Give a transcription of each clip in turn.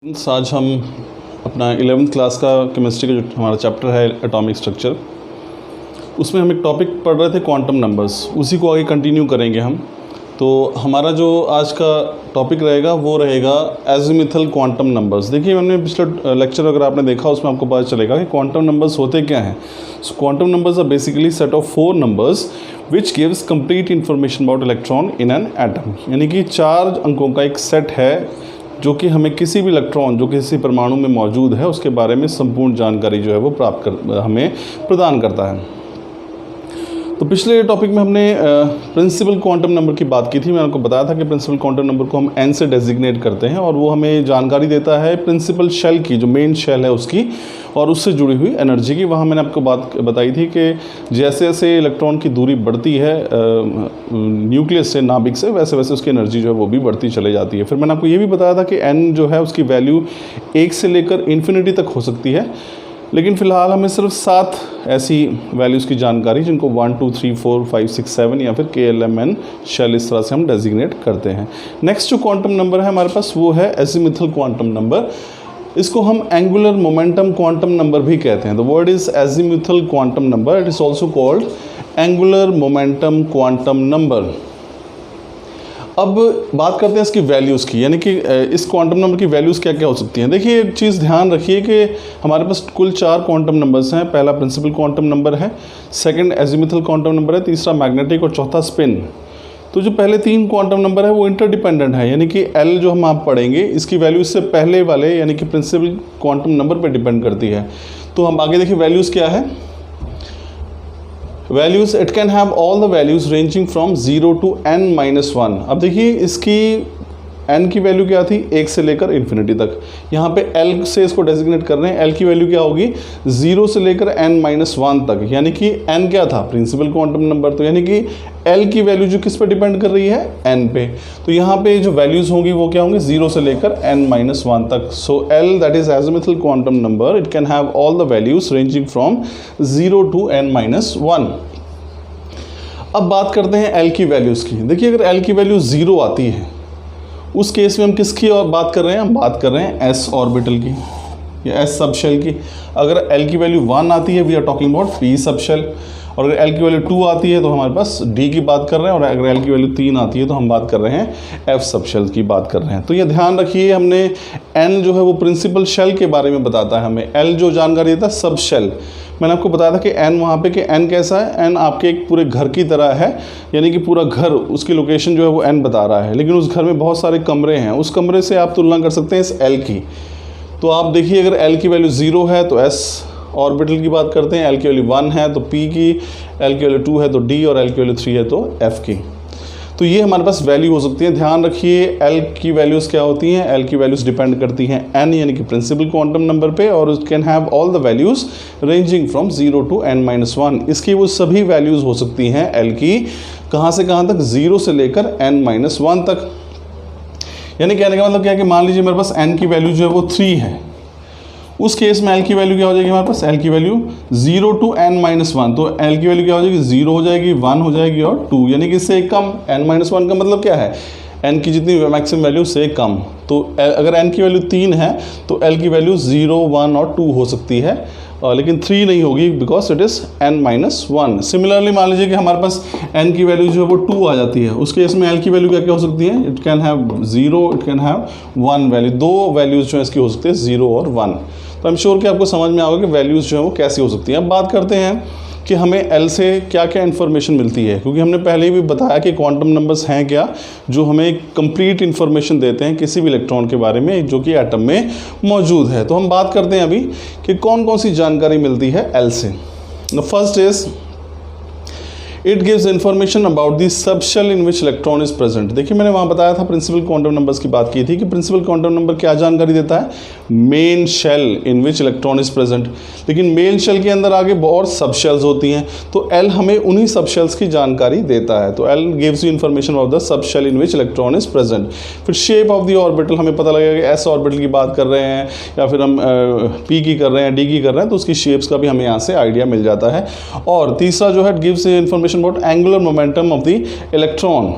आज हम अपना 11th क्लास का केमिस्ट्री का जो हमारा चैप्टर है एटॉमिक स्ट्रक्चर, उसमें हम एक टॉपिक पढ़ रहे थे क्वांटम नंबर्स। उसी को आगे कंटिन्यू करेंगे हम। तो हमारा जो आज का टॉपिक रहेगा वो रहेगा एजीमुथल क्वांटम नंबर्स। देखिए, हमने पिछले लेक्चर अगर आपने देखा उसमें आपको पता चलेगा कि क्वांटम नंबर्स होते क्या हैं। So quantum numbers are basically set of 4 numbers which gives complete information about electron in an atom. यानी कि 4 अंकों का एक सेट है जो कि हमें किसी भी इलेक्ट्रॉन जो किसी परमाणु में मौजूद है उसके बारे में संपूर्ण जानकारी जो है वो हमें प्रदान करता है। तो पिछले टॉपिक में हमने प्रिंसिपल क्वांटम नंबर की बात की थी। मैंने आपको बताया था कि प्रिंसिपल क्वांटम नंबर को हम n से डेजिग्नेट करते हैं और वो हमें जानकारी देता है प्रिंसिपल शेल की, जो मेन शेल है उसकी और उससे जुड़ी हुई एनर्जी की। वहाँ मैंने आपको बात बताई थी कि जैसे जैसे इलेक्ट्रॉन की दूरी बढ़ती है न्यूक्लियस से, नाभिक से, वैसे वैसे उसकी एनर्जी जो है वो भी बढ़ती चली जाती है। फिर मैंने आपको ये भी बताया था कि n जो है उसकी वैल्यू 1 से लेकर इन्फिनिटी तक हो सकती है, लेकिन फ़िलहाल हमें सिर्फ 7 ऐसी वैल्यूज़ की जानकारी जिनको 1 2 3 4 5 6 7 या फिर KLMN शेल इस तरह से हम डेजिग्नेट करते हैं। नेक्स्ट जो क्वांटम नंबर है हमारे पास वो है एजीमुथल क्वांटम नंबर। इसको हम एंगुलर मोमेंटम क्वांटम नंबर भी कहते हैं। The word is azimuthal quantum number. It is also called angular momentum quantum number. अब बात करते हैं इसकी वैल्यूज़ की, यानी कि इस क्वांटम नंबर की वैल्यूज़ क्या क्या हो सकती हैं। देखिए, एक चीज़ ध्यान रखिए कि हमारे पास कुल 4 क्वांटम नंबर्स हैं। पहला प्रिंसिपल क्वांटम नंबर है, सेकंड एजीमुथल क्वांटम नंबर है, तीसरा मैग्नेटिक और चौथा स्पिन। तो जो पहले 3 क्वांटम नंबर है वो इंटरडिपेंडेंट है, यानी कि L जो हम आप पढ़ेंगे इसकी वैल्यू इससे पहले वाले यानी कि प्रिंसिपल क्वांटम नंबर पर डिपेंड करती है। तो हम आगे देखिए वैल्यूज़ क्या है। Values, it can have all the values ranging from 0 to n-1। अब देखिए इसकी n की वैल्यू क्या थी, 1 से लेकर इन्फिनिटी तक। यहाँ पे L से इसको डेजिग्नेट कर रहे हैं। L की वैल्यू क्या होगी, 0 से लेकर n-1 तक, यानी कि n क्या था, प्रिंसिपल क्वांटम नंबर। तो यानी कि L की वैल्यू जो किस पे डिपेंड कर रही है, n पे। तो यहाँ पे जो वैल्यूज़ होंगी वो क्या होंगी, 0 से लेकर n-1 तक। सो L that is azimuthal quantum number, it can have all the values ranging from 0 to n-1। अब बात करते हैं L की वैल्यूज़ की। देखिए, अगर L की वैल्यू 0 आती है उस केस में हम किसकी और बात कर रहे हैं, हम बात कर रहे हैं s ऑर्बिटल की या s सबशेल की। अगर L की वैल्यू 1 आती है we are talking about p subshell, और अगर L की वैल्यू 2 आती है तो हमारे पास d की बात कर रहे हैं, और अगर L की वैल्यू 3 आती है तो हम बात कर रहे हैं f सबशेल की बात कर रहे हैं। तो ये ध्यान रखिए, हमने n जो है वो प्रिंसिपल शेल के बारे में बताता है हमें, L जो जानकारी देता है सब शेल। मैंने आपको बताया था कि n वहाँ पे कि n कैसा है, n आपके एक पूरे घर की तरह है, यानी कि पूरा घर उसकी लोकेशन जो है वो n बता रहा है, लेकिन उस घर में बहुत सारे कमरे हैं। उस कमरे से आप तुलना कर सकते हैं इस L की। तो आप देखिए, अगर L की वैल्यू 0 है तो s ऑर्बिटल की बात करते हैं, L की वैल्यू 1 है तो p की, L की वैल्यू 2 है तो d, और L की वैल्यू 3 है तो f की। तो ये हमारे पास वैल्यू हो सकती है। ध्यान रखिए, L की वैल्यूज़ क्या होती हैं, L की वैल्यूज़ डिपेंड करती हैं n यानी कि प्रिंसिपल क्वांटम नंबर पे, और it can have all the values ranging from 0 to n-1। इसकी वो सभी वैल्यूज़ हो सकती हैं L की, कहाँ से कहाँ तक, 0 से लेकर n-1 तक। यानी कहने का मतलब क्या है कि मान लीजिए मेरे पास n की वैल्यू जो है वो 3 है, उस केस में L की वैल्यू क्या हो जाएगी हमारे पास, L की वैल्यू 0 to n-1। तो L की वैल्यू क्या हो जाएगी, 0 हो जाएगी, 1 हो जाएगी और 2, यानी कि इससे कम। n-1 का मतलब क्या है, n की जितनी मैक्सिमम वैल्यू से कम। तो अगर n की वैल्यू 3 है तो L की वैल्यू 0, 1 और 2 हो सकती है, लेकिन 3 नहीं होगी because it is n-1। Similarly मान लीजिए कि हमारे पास n की वैल्यू जो है वो 2 आ जाती है, उस केस में L की वैल्यू क्या क्या हो सकती है, it can have 0, it can have 1 value. 2 values जो है इसकी हो सकती है, 0 और 1। तो आई एम श्योर कि आपको समझ में आएगा कि वैल्यूज़ जो है वो कैसी हो सकती हैं। अब बात करते हैं कि हमें L से क्या क्या इन्फॉर्मेशन मिलती है, क्योंकि हमने पहले ही भी बताया कि क्वांटम नंबर्स हैं क्या, जो हमें कंप्लीट इन्फॉर्मेशन देते हैं किसी भी इलेक्ट्रॉन के बारे में जो कि एटम में मौजूद है। तो हम बात करते हैं अभी कि कौन कौन सी जानकारी मिलती है L से। The first is it gives information about the subshell in which electron is present. देखिए, मैंने वहाँ बताया था प्रिंसिपल क्वांटम नंबर्स की बात की थी कि प्रिंसिपल क्वांटम नंबर क्या जानकारी देता है, main shell in which electron is present. लेकिन मेन शेल के अंदर आगे बहुत सबशेल्स होती हैं, तो L हमें उन्हीं सबशेल्स की जानकारी देता है। तो L gives you information about the subshell in which electron is present. फिर शेप ऑफ द ऑर्बिटल, हमें पता लगेगा कि s ऑर्बिटल की बात कर रहे हैं या फिर हम p की कर रहे हैं, d की कर रहे हैं, तो उसकी शेप्स का भी हमें यहाँ से आइडिया मिल जाता है। और तीसरा जो है, it gives information about angular momentum of the electron.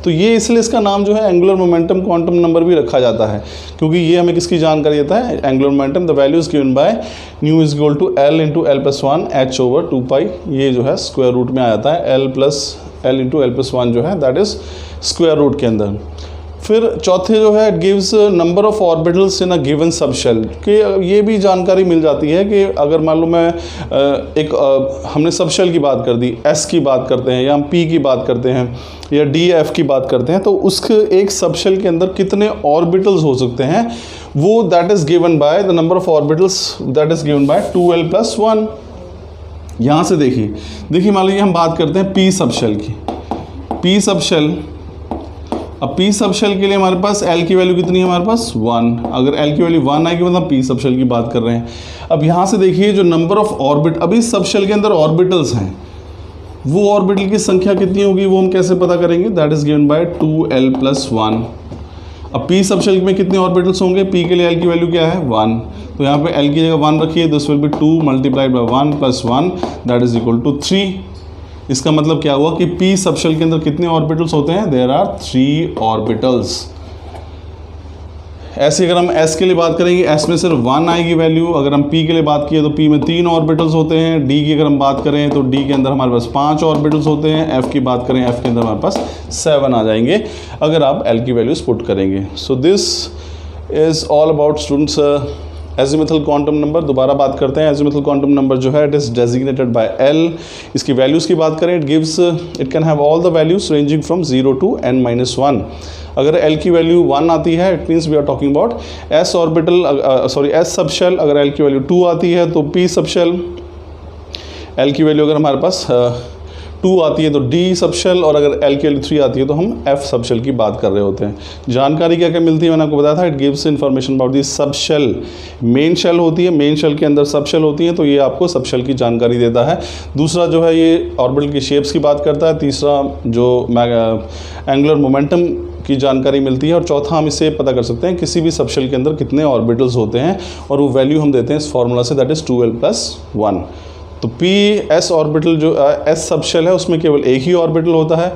तो ये इसलिए इसका नाम जो है एंगुलर मोमेंटम क्वांटम नंबर भी रखा जाता है, क्योंकि ये हमें किसकी जानकारी देता है, angular momentum. The value is given by new is equal to L into L plus one H over 2 pi, ये जो है स्क्वायर रूट में आ जाता है, L into L plus one जो है दैट इज स्क्वायर रूट के अंदर। फिर चौथे जो है it gives number of orbitals in a given subshell, कि ये भी जानकारी मिल जाती है कि अगर मान लो मैं हमने सबशेल की बात कर दी, एस की बात करते हैं या हम पी की बात करते हैं या डी एफ की बात करते हैं, तो उसके एक सबशेल के अंदर कितने ऑर्बिटल्स हो सकते हैं वो that is given by the number of orbitals that is given bye 2l + 1। यहाँ से देखिए मान लीजिए हम बात करते हैं पी सबशेल की, पी सबशेल। अब पी सबशेल के लिए हमारे पास एल की वैल्यू कितनी है, हमारे पास 1। अगर एल की वैल्यू 1 आएगी मतलब पी सबशेल की बात कर रहे हैं। अब यहाँ से देखिए जो नंबर ऑफ ऑर्बिट, अभी सबशेल के अंदर ऑर्बिटल्स हैं, वो ऑर्बिटल की संख्या कितनी होगी वो हम कैसे पता करेंगे, that is given bye 2l + 1। अब पी सबशेल में कितने ऑर्बिटल्स होंगे, पी के लिए एल की वैल्यू क्या है 1, तो यहाँ पे एल की जगह 1 रखिए, this will be 2 × 1 + 1 that is equal to 3। इसका मतलब क्या हुआ कि पी सबशेल के अंदर कितने ऑर्बिटल्स होते हैं, देयर आर 3 ऑर्बिटल्स। ऐसे अगर हम एस के लिए बात करेंगे, एस में सिर्फ 1 आएगी वैल्यू। अगर हम पी के लिए बात किए तो पी में 3 ऑर्बिटल्स होते हैं। डी की अगर हम बात करें तो डी के अंदर हमारे पास 5 ऑर्बिटल्स होते हैं। एफ की बात करें, एफ के अंदर हमारे पास 7 आ जाएंगे अगर आप एल की वैल्यूज पुट करेंगे। So this is all about students azimuthal quantum number. दोबारा बात करते हैं, एजिमुथल क्वांटम नंबर जो है it is designated by L. इसकी वैल्यूज़ की बात करें, it can have all the values ranging from 0 to n-1। अगर एल की वैल्यू 1 आती है it means we are talking about S orbital, S subshell. अगर एल की वैल्यू 2 आती है तो पी सबशेल। एल की वैल्यू अगर हमारे पास 2 आती है तो डी सबशेल, और अगर एल की वैल्यू 3 आती है तो हम एफ सबशेल की बात कर रहे होते हैं। जानकारी क्या क्या मिलती है मैंने आपको बताया था, it gives information about the subshell. Main shell होती है, मेन शेल के अंदर सबशेल होती हैं, तो ये आपको सबशेल की जानकारी देता है। दूसरा जो है ये ऑर्बिटल की शेप्स की बात करता है। तीसरा जो एंगुलर मोमेंटम की जानकारी मिलती है, और चौथा हम इससे पता कर सकते हैं किसी भी सबशेल के अंदर कितने ऑर्बिटल्स होते हैं, और वो वैल्यू हम देते हैं इस फॉर्मूला से, दैट इज़ 2l + 1। तो पी एस ऑर्बिटल जो एस सबशेल है उसमें केवल एक ही ऑर्बिटल होता है।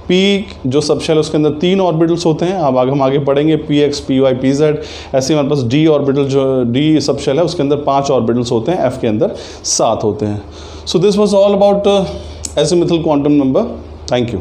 पी जो सबशेल है उसके अंदर 3 ऑर्बिटल्स होते हैं। अब हम आगे पढ़ेंगे P X, P Y, P Z. ऐसे हमारे पास डी ऑर्बिटल जो डी सबशेल है उसके अंदर 5 ऑर्बिटल्स होते हैं, एफ के अंदर 7 होते हैं। So this was all about azimuthal quantum number. Thank you.